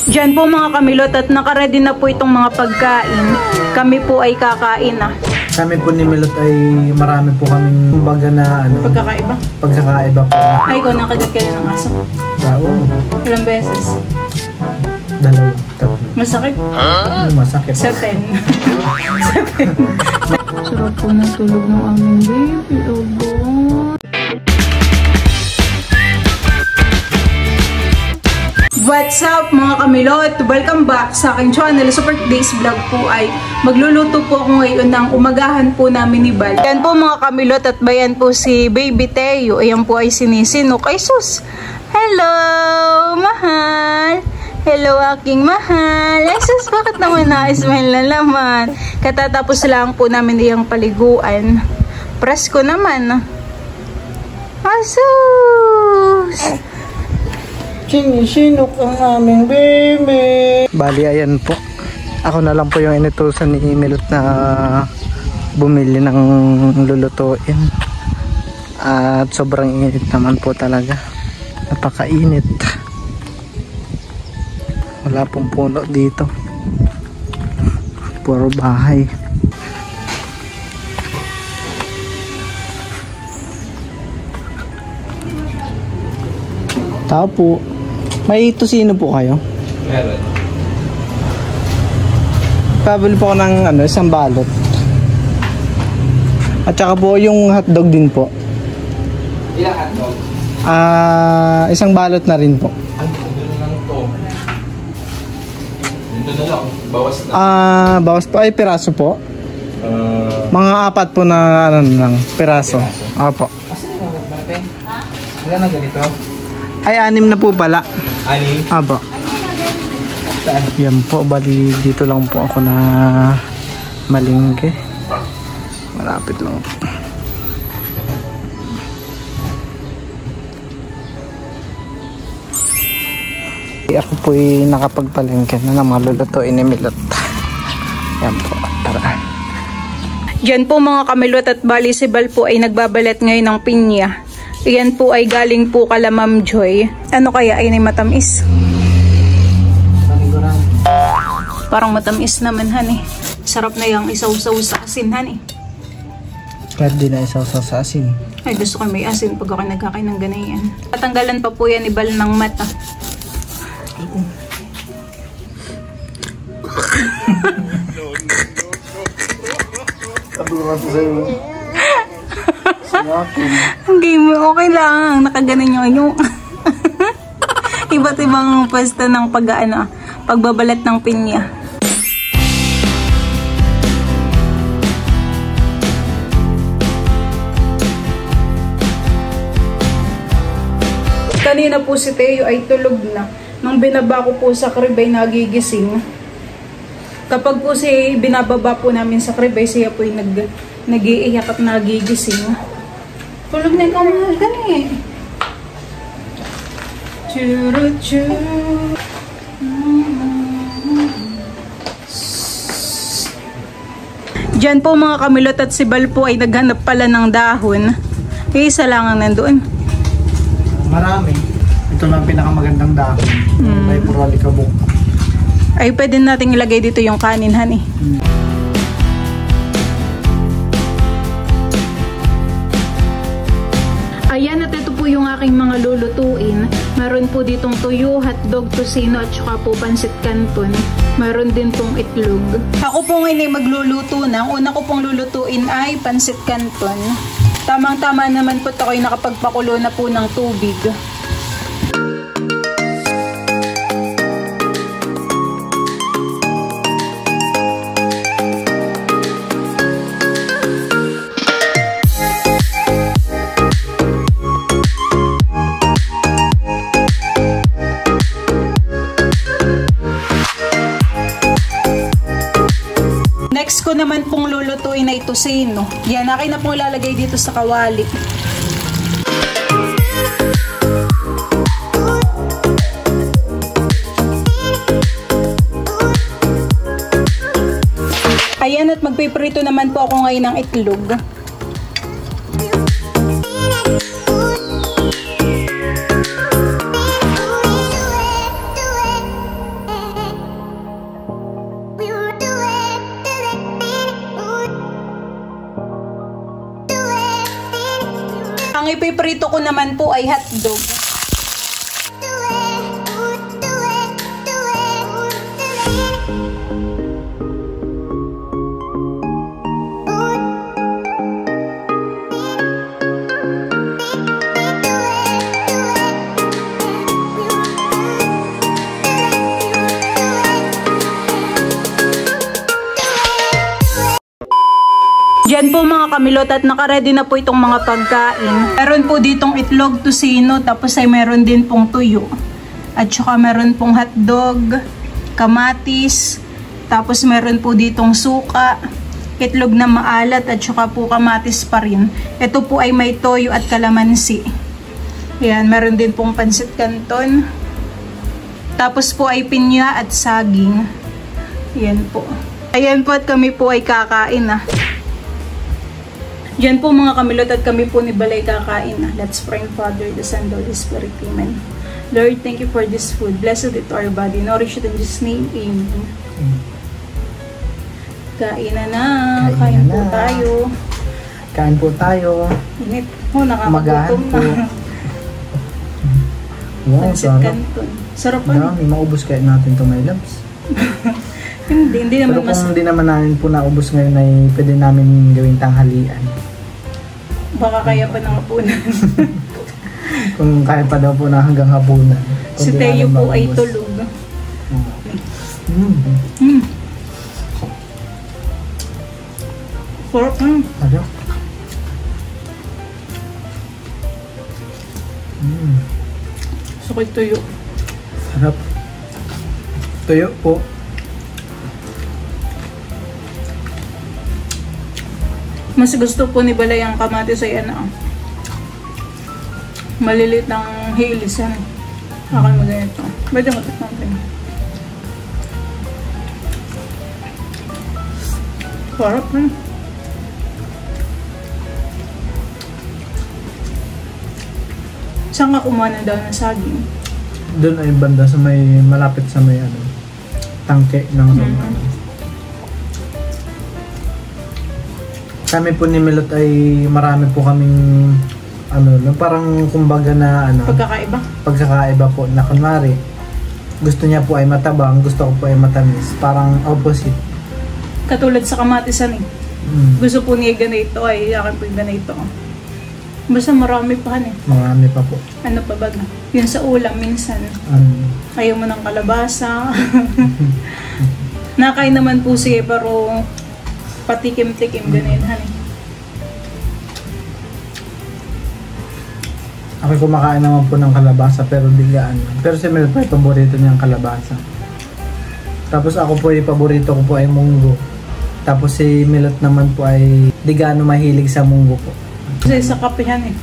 Diyan po mga kamilot at nakaready na po itong mga pagkain. Kami po ay kakain na. Kami po ni Milot ay marami po kaming baga na ano. Pagkakaiba? Pagkakaiba po. Ay, ikaw nakagat kayo ng aso. Oo. Ilang beses? 2, 3. Masakit? Masakit. 7. 7. Sarap po ng tulog ng aming baby. Oh, God. What's up mga kamilot? Welcome back sa aking channel. Super Days Vlog po ay magluluto po ako ngayon ng umagahan po namin ni Bal. Yan po mga kamilot at bayan po si Baby Teo. Ayan po ay sinisinok. Ay sus! Hello! Mahal! Hello aking mahal! Ay sus! Bakit naman na-smile na naman? Katatapos lang po namin iyang paliguan. Presko naman. Asus! Sinisinok ang aming baby. Bali, ayan po. Ako na lang po yung inutusan ni Milot na bumili ng lulutuin. At sobrang init naman po talaga. Napakainit. Wala pong puno dito. Puro bahay. Tao po. May tusino po kayo? Meron. Pabili po ako ng isang balot. At saka po yung hotdog din po. Ilang hotdog? Isang balot na rin po. Ano lang to? Dito na lang. Bawas na. Bawas po ay piraso po. Mga 4 po na piraso. Opo. Asan yung mga natin? Ilan na ganito? Ay 6 na po pala. Ani? Opo. Yan po, bali dito lang po ako na malingke. Malapit lang po. Ako po'y nakapagpalingke na ng mga lulutuin ni Milot. Yan po, tara. Diyan po mga kamilot at bali si Bal po ay nagbabalat ngayon ng pinya. Iyan po ay galing po kala Ma'am Joy. Ano kaya ay matamis? Parang matamis naman honey. Sarap na yung isaw-saw sa asin honey. Kahit di na isaw-saw sa asin. Ay gusto ko may asin pag ako nagkakain ng ganayan. Tatanggalan pa po yan ni Bal ng mata. Okay, okay lang. Nakaganan yung iba't ibang pwesto ng pagbabalat ng pinya. Kanina po si Teo ay tulog na. Nang binaba ko po sa crib ay nagigising. Kapag po si binababa po namin sa crib ay siya po ay nag-iiyak at nagigising. Tulog na ikaw mahal ka na eh. Diyan po mga kamilot at si Bal po ay naghanap pala ng dahon. Isa lang ang nandoon. Marami. Ito lang pinakamagandang dahon. May puro alikabok. Ay pwede nating ilagay dito yung kanin honey. Ayan at ito po yung aking mga lulutuin. Meron po ditong tuyo, hotdog, tosino at saka po pansit canton. Meron din pong itlog. Ako po ngayon ay magluluto na. Ang una ko pong lulutuin ay pansit canton. Tamang-tama naman po ako ay nakapagpakulo na po ng tubig. Next ko naman pong lulutuin ay tosino. Yan, akin na pong lalagay dito sa kawali. Ayan at magpiprito naman po ako ngayon ng itlog. Ang ipiprito ko naman po ay hotdog. Diyan po mga kamilot at nakaredy na po itong mga pagkain. Meron po ditong itlog, tusino, tapos ay meron din pong tuyo. At saka meron pong hotdog, kamatis, tapos meron po ditong suka, itlog na maalat at saka po kamatis pa rin. Ito po ay may toyo at kalamansi. Ayan, meron din pong pansit canton. Tapos po ay pinya at saging. Ayan po. Ayan po at kami po ay kakain na. Diyan po mga kamilot at kami po ni Balay kakain na. Let's pray, Father, the Son, the Holy Spirit. Amen. Lord, thank you for this food. Blessed it to our body. Nourish it in Jesus' name. Amen. Kain na. Kain po tayo. Kain po tayo. Init. Nakakagutom po. na. Wow, Pansit sarap. canton. Sarap Dami, maubos kaya natin ito, my loves. Hindi Pero naman kung hindi naman namin po naubos ngayon ay pwede namin gawing tanghalian. Baka kaya pa ng hapunan. Kung kaya pa daw po na hanggang hapunan. Si Teo po ay tulog. Sarap na. Ano? Sukay tuyo. Sarap. Tuyo po. Mas gusto po ni Balay ang kamatis ay ano. Malilit ng hilis yan. Akan mo ganito. Pwede mo ito natin. Sarap na. Saan ka kumuha na daw ng saging? Doon ay banda sa may malapit sa may ano, tangke ng Kami po ni Milot ay marami po kaming ano, parang kumbaga na ano, pagkakaiba po na kunwari gusto niya po ay matabang, gusto ko po ay matamis, parang opposite. Katulad sa kamatisan eh. Gusto po niya ganito ay akin po yung ganito. Basta marami pa eh. Marami pa po. Ano pa ba? Yun sa ulam minsan. Ayaw mo ng kalabasa. Nakain naman po siya pero patikim-tikim ganyan honey. Ako kumakain naman po ng kalabasa pero biglaan. Pero si Mel po ay paborito niyang kalabasa. Tapos ako po ay paborito ko po ay munggo. Tapos si Milot naman po ay di gaano mahilig sa munggo po. Kasi sa kapehan eh.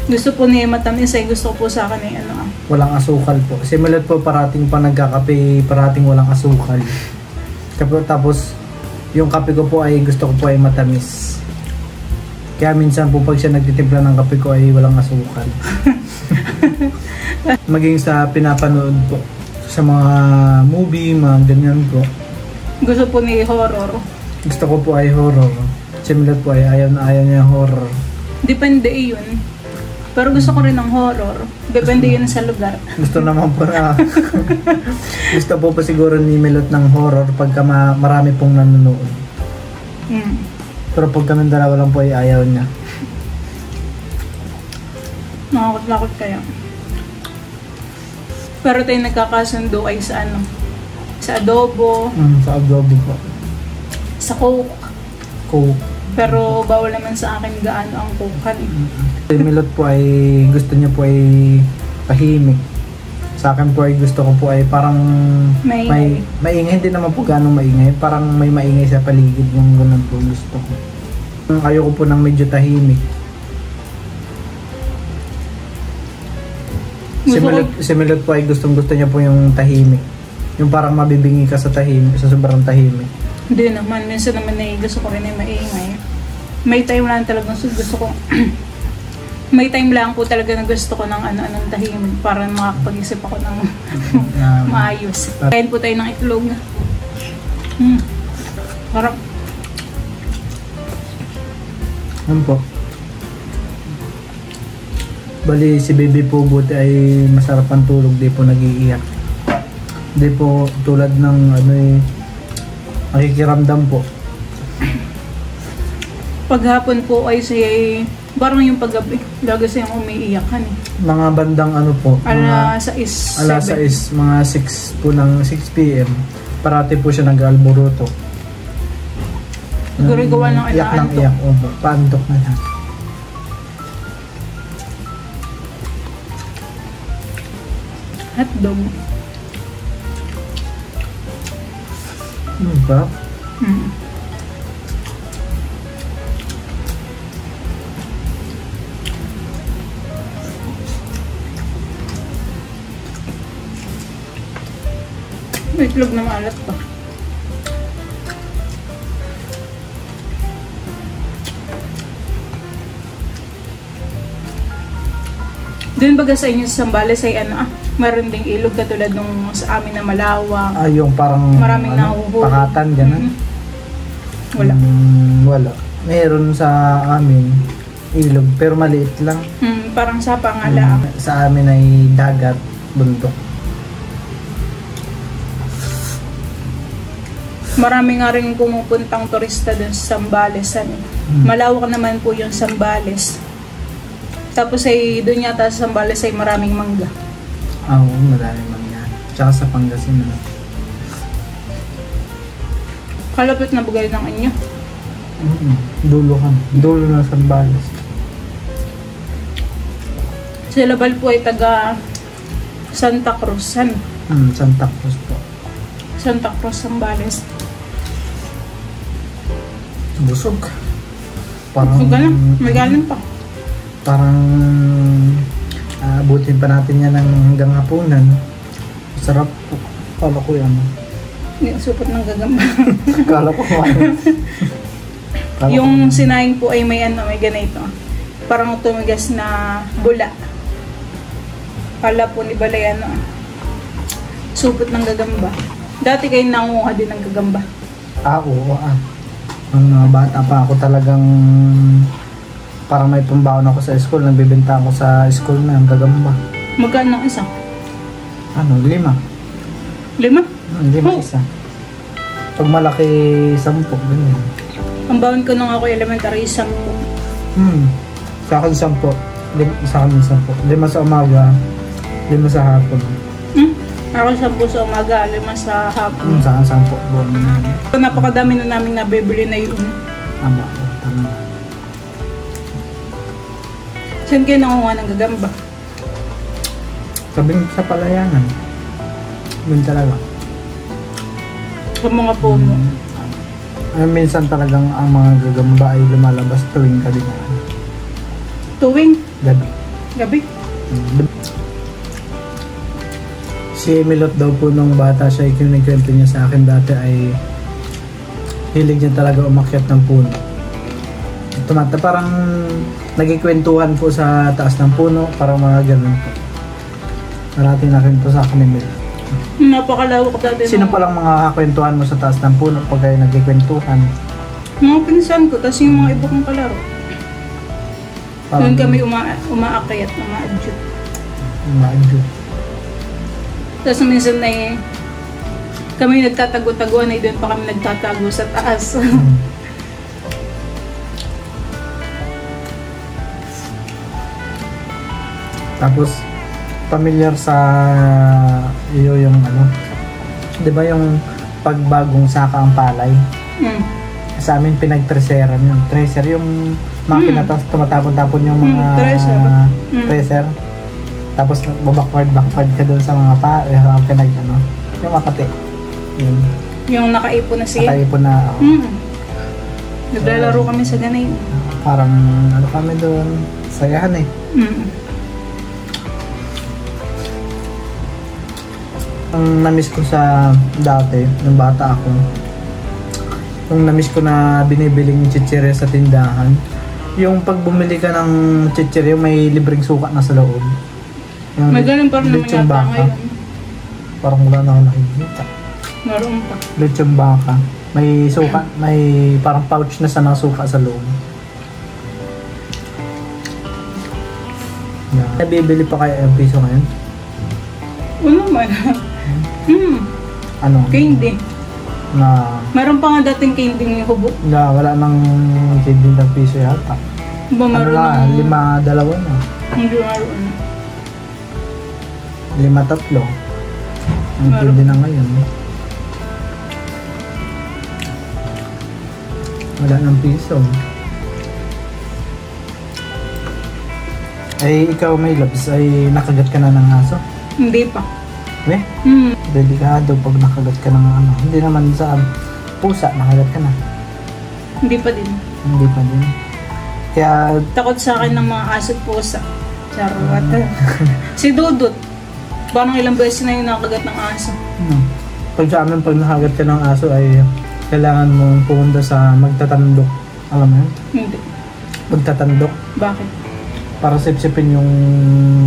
Gusto po niya matamis ay gusto po sa akin ay ano. Walang asukal po. Si Milot po parating pa nagkakape, parating walang asukal. Tapos yung kape ko po ay gusto ko po ay matamis. Kaya minsan po pag siya nagtitimpla ng kape ko ay walang asukal. Maging sa pinapanood po sa mga movie, mga ganyan po. Gusto po ni horror. Gusto ko po ay horror. Si Milot po ay ayaw na ayaw niya horror. Depende yun. Pero gusto ko rin ng horror. Depende yun sa lugar. Gusto naman po na gusto po siguro ni Milot ng horror pagka marami pong nanonood. Pero pag kami dalawa lang po ay ayaw niya. Nakakot-lakot kaya. Pero tayo nagkakasundo ay sa ano? Sa adobo. Sa adobo po. Sa coke. Coke. Pero bawal naman sa akin gaano ang coke. Si Milot po ay gusto niya po ay tahimik. Sa akin po ay gusto ko po ay parang maingay. Hindi naman po gano'ng maingay. Parang may maingay sa paligid. Yung ganun po gusto ko. Ayoko po ng medyo tahimik. Si Milot po ay gusto niya po yung tahimik. Yung parang mabibingi ka sa tahimik, sa sobrang tahimik. Hindi naman. Minsan naman ay gusto ko rin ay maingay. May time lang talagang gusto ko may time lang po talaga na gusto ko ng ano-anong tahimik para makakapag-isip ako ng maayos. Kain po tayo ng itlog. Harap. Ano po? Bali si baby po buti ay masarap ang tulog, di po nag-iiyak. Di po tulad ng nakikiramdam po. Paghapon po ay siya parang yung paggabi, lagi siyang umiiyakan eh. Mga bandang po, Ala 6, alas 6, mga 6 po ng 6 p.m. Parati po siya nag-alburuto. Siguro gawa ng iyak ng inaantok. iyak, opo, paantok na siya. Hotdog. Ba? Mm. May itlog na maalat pa. Doon baga sa inyo sa Sambales ay meron ding ilog katulad nung sa amin na malawak. Yung parang Maraming nahuhuli. pakatan, gano'n? Wala. Wala. Meron sa amin ilog, pero maliit lang. Parang sa pangala. Sa amin ay dagat, bundok. Marami nga rin pumupuntang turista dun sa Sambales. Malawak naman po yung Sambales. Tapos ay doon yata sa Sambales ay maraming mangga. Oo, maraming mangga. Tsaka sa Pangasinan. Kalapit na bugay ng inyo. Dulo ka. Dulo na Sambales. Si Labal po ay taga Santa Cruz. Santa Cruz po. Santa Cruz, Sambales. Busog. Parang May galing pa. Parang abutin pa natin yan hanggang hapunan. Sarap po. Kala ko yan. Yung supot ng gagamba. Kala ko Yung sinaing po ay may ganito. Parang tumigas na bula. Kala po ni Balay supot ng gagamba. Dati kayo nanguha din ng gagamba. Oo. Nung mga bata pa ako talagang parang may pambaon ako sa school. Nagbibenta ako sa school na ang gagamba. Magkano ang isa? 5. 5? 5 isa. Pag malaki, 10. Ganyan. Ang baon ko nung ako elementary, 10. Sa akin 10. Sa akin 10. 5 sa umaga, 5 sa hapon. Ako 10 sa umaga, 5 sa hapon. Sa akin 10 buwan na. Napakadami na namin nabibili na yun. Tama. Saan kayo nanguha ng gagamba? Sabi sa palayanan. Yun talaga. Sa mga puno. Minsan talagang ang mga gagamba ay lumalabas tuwing kadinaan. Tuwing? Gabi. Gabi? Si Milot daw po nung bata siya, ikinigkwento niya sa akin dati ay hilig niya talaga umakyat ng puno. Parang nagkikwentuhan po sa taas ng puno, parang mga ganun po. Narating natin po sa akin ni Milot. Napakalawak dati. Sino palang mga kakwentuhan mo sa taas ng puno pag kayo nagkikwentuhan? Mga pinsan ko, tapos yung mga iba kong kalaro. Doon kami umaakyat, umaadyot. Umaadyot. Tapos minsan na kami nagtatago-taguan ay doon pa kami nagtatago sa taas. Tapos familiar sa iyo yung 'di ba yung pagbagong saka ang palay? Sa amin pinag-treseran yun. Treser yung makina tapos tumatapon-tapon yung mga treser. Tapos backward ka doon sa mga yung makati. Yung nakaipon na siya. Nakaipon na. Naglalaro kami sa ganay. Parang kami doon, sayahan eh. Ang na-miss ko sa dati, nung bata ako, yung na-miss ko na binibiling chichirya sa tindahan, yung pag bumili ka ng chichirya, may libreng suka na sa loob. Yung may ganun pa rin naman yata ngayon. Parang wala na ako nakikita. Naroon pa. Lechong baka. May suka, may parang pouch na sa suka sa loob. Nabibili pa kaya yung piso ngayon? Ano man? Ano? Candy. Na Meron pa nga dating candy ng hubo. wala nang candy ng piso yata. Ba Ano meron na, ng... 5-2 na. Hindi meron. 5-3. Ang Meron. candy na ngayon. Wala ng piso. Ay, ikaw may labs, ay nakagat ka na ng aso? Hindi pa. Eh? Hmm. Delikado pag nakagat ka ng ano. Hindi naman sa pusa, nakagat ka na. Hindi pa din. Hindi pa din. Kaya, Takot sa akin ng mga aso at pusa. Charot. Si Dudut. Parang ilang beses na yung nakagat ng aso. pag sa amin, pag nakagat ka ng aso, ay kailangan mong pumunta sa magtatandok. Alam mo yun? Hindi. Magtatandok. Bakit? Para sipsipin yung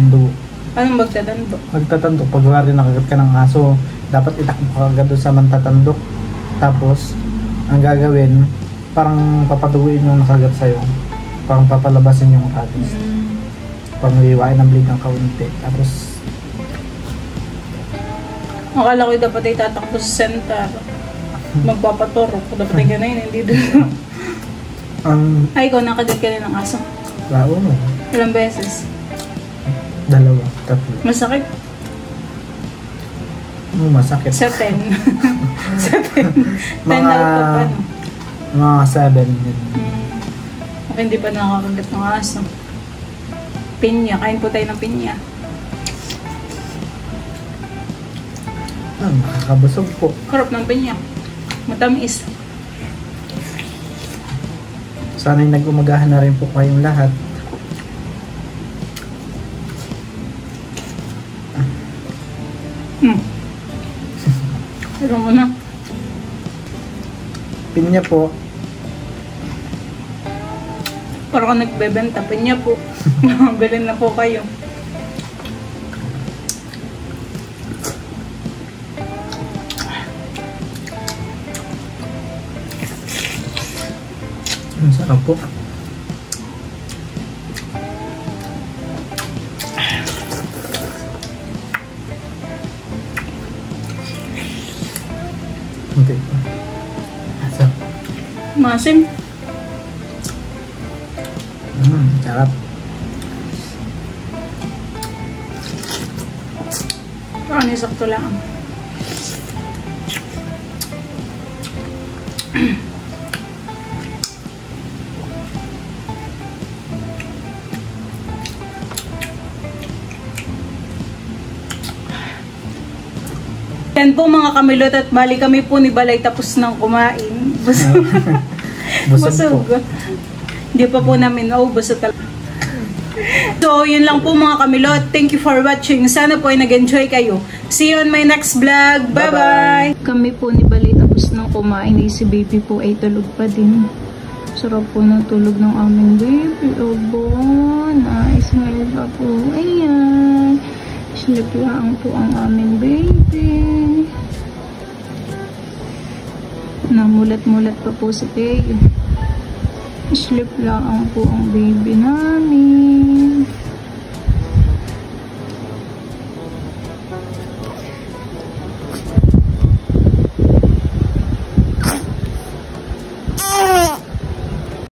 dugo. Anong magtatando? Magtatandok. Pag wala rin nakagat ka ng aso, dapat itakbo ka agad doon sa magtatandok. Tapos, ang gagawin, parang papaduguin yung nakagat sa'yo. Parang papalabasin yung rabies. Parang iiwain ng bleed ng kaunti. Tapos, Akala ko dapat ay tatakbo sa center. Magpapaturok. Dapat ay gano'n, hindi doon. ang Ay, ikaw nakagat ka rin ng aso. lao mo, Ilang beses. 2, 3. Masakit. Masakit. Sa 10. Sa 10. 10 Mga- out of ano. Mga 7. Ako hindi pa nakakagat ng aso. Pinya. Kain po tayo ng pinya. Nakakabusog po. Karap ng pinya. Matamis. Sana'y nag-umagahan na rin po kayong lahat. Pero mo na. Pinya po. Parang ka nagbebenta. Pinya po. Bilhin na po kayo. Ang sarap po. Okay po. Sarap. Masim. Sarap. Parang nisakto lang. Yan po mga kamilot at bali kami po ni Balay tapos nang kumain. Busog. Busog po. Hindi pa po namin naubos sa talaga. So, yun lang po mga kamilot. Thank you for watching. Sana po ay nag-enjoy kayo. See you on my next vlog. Bye-bye! Kami po ni Balay tapos nang kumain. Si baby po ay tulog pa din. Sarap po ng tulog ng aming baby. Obo, nice. Smile pa po. Ayan. Sleep lang po ang aming baby. Namulat-mulat pa po si Teo. Sleep lang po ang baby namin.